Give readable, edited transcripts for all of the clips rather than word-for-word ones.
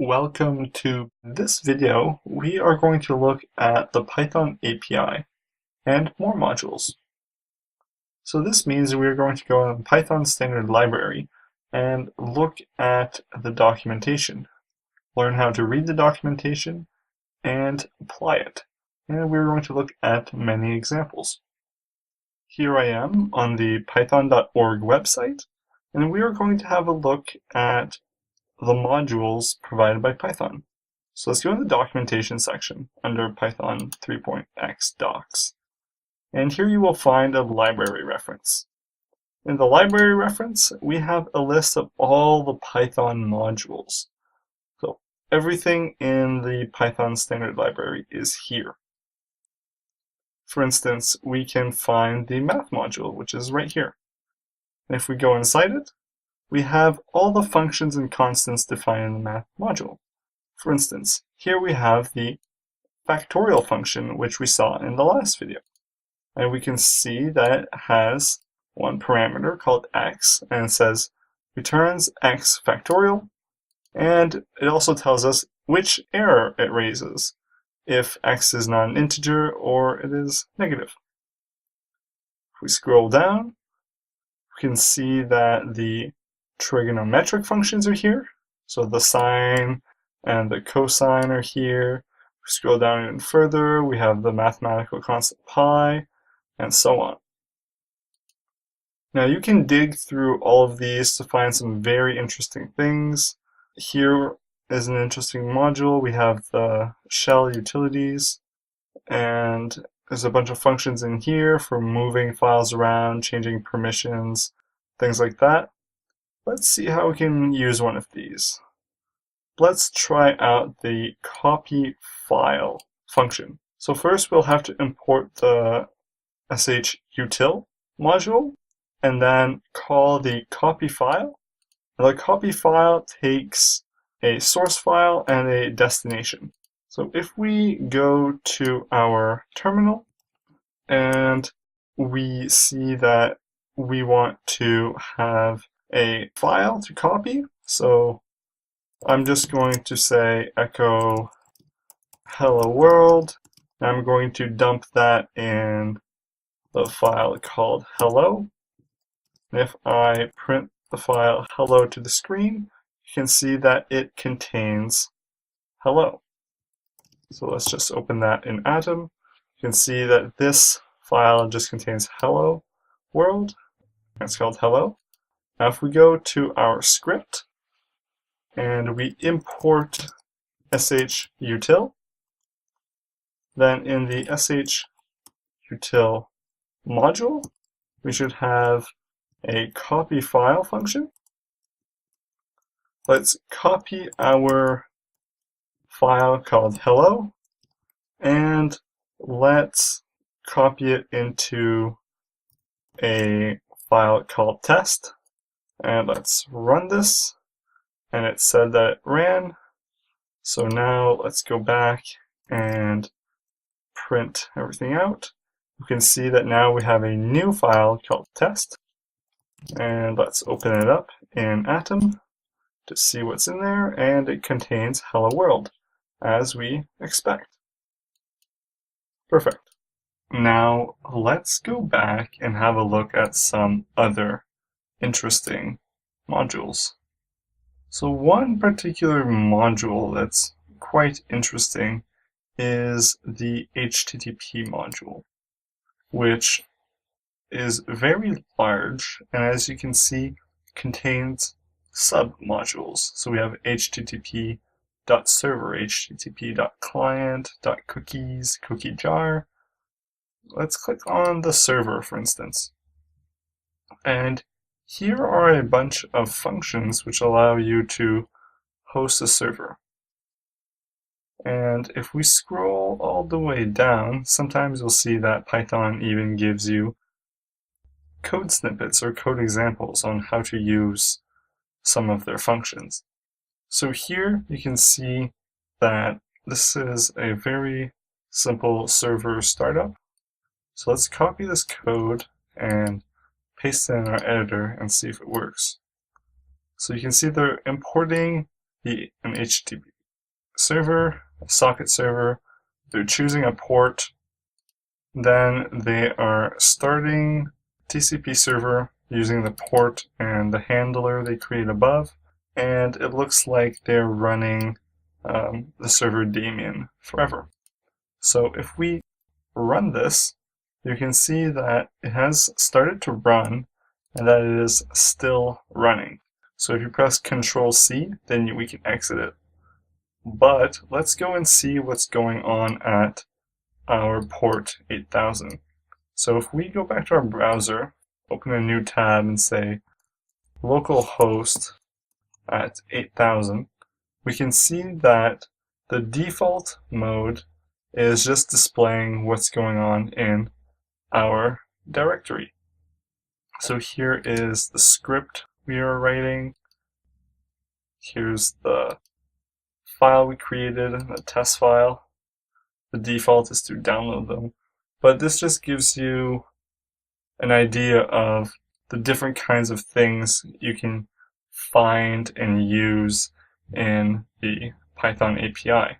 Welcome to this video. We are going to look at the Python API and more modules. So this means we are going to go on Python standard library and look at the documentation, learn how to read the documentation and apply it. And we're going to look at many examples. Here I am on the python.org website, and we are going to have a look at the modules provided by Python. So let's go in the documentation section under Python 3.x docs. And here you will find a library reference. In the library reference, we have a list of all the Python modules. So everything in the Python standard library is here. For instance, we can find the math module, which is right here. And if we go inside it, we have all the functions and constants defined in the math module. For instance, here we have the factorial function, which we saw in the last video. And we can see that it has one parameter called x, and it says returns x factorial, and it also tells us which error it raises, if x is not an integer or it is negative. If we scroll down, we can see that the trigonometric functions are here. So the sine and the cosine are here. We scroll down even further, we have the mathematical constant pi, and so on. Now you can dig through all of these to find some very interesting things. Here is an interesting module. We have the shell utilities, and there's a bunch of functions in here for moving files around, changing permissions, things like that. Let's see how we can use one of these. Let's try out the copy file function. So first we'll have to import the shutil module and then call the copy file. Now the copy file takes a source file and a destination. So if we go to our terminal and we see that we want to have a file to copy, so I'm just going to say echo hello world, and I'm going to dump that in the file called hello. And if I print the file hello to the screen, you can see that it contains hello. So let's just open that in Atom. You can see that this file just contains hello world, and it's called hello. Now if we go to our script and we import shutil, then in the shutil module, we should have a copy file function. Let's copy our file called hello, and let's copy it into a file called test. And let's run this, and it said that it ran. So now let's go back and print everything out. You can see that now we have a new file called test. And let's open it up in Atom to see what's in there, and it contains hello world, as we expect. Perfect. Now let's go back and have a look at some other interesting modules. So one particular module that's quite interesting is the HTTP module, which is very large, and as you can see, contains sub-modules. So we have http.server, http.client, .cookies, cookie jar. Let's click on the server, for instance. And here are a bunch of functions which allow you to host a server. And if we scroll all the way down, sometimes you'll see that Python even gives you code snippets or code examples on how to use some of their functions. So here you can see that this is a very simple server startup. So let's copy this code and paste it in our editor and see if it works. So you can see they're importing be an HTTP server, a socket server. They're choosing a port. Then they are starting TCP server using the port and the handler they create above. And it looks like they're running the server daemon forever. So if we run this, you can see that it has started to run and that it is still running. So if you press Control-C, then we can exit it. But let's go and see what's going on at our port 8000. So if we go back to our browser, open a new tab and say localhost at 8000, we can see that the default mode is just displaying what's going on in our directory. So here is the script we are writing. Here's the file we created, the test file. The default is to download them. But this just gives you an idea of the different kinds of things you can find and use in the Python API.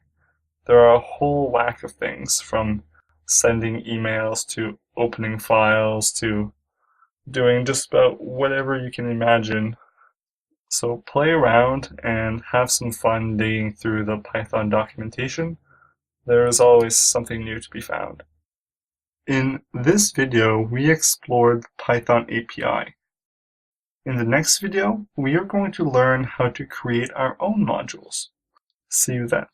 There are a whole whack of things, from sending emails to opening files to doing just about whatever you can imagine. So play around and have some fun digging through the Python documentation. There is always something new to be found. In this video, we explored the Python API. In the next video, we are going to learn how to create our own modules. See you then.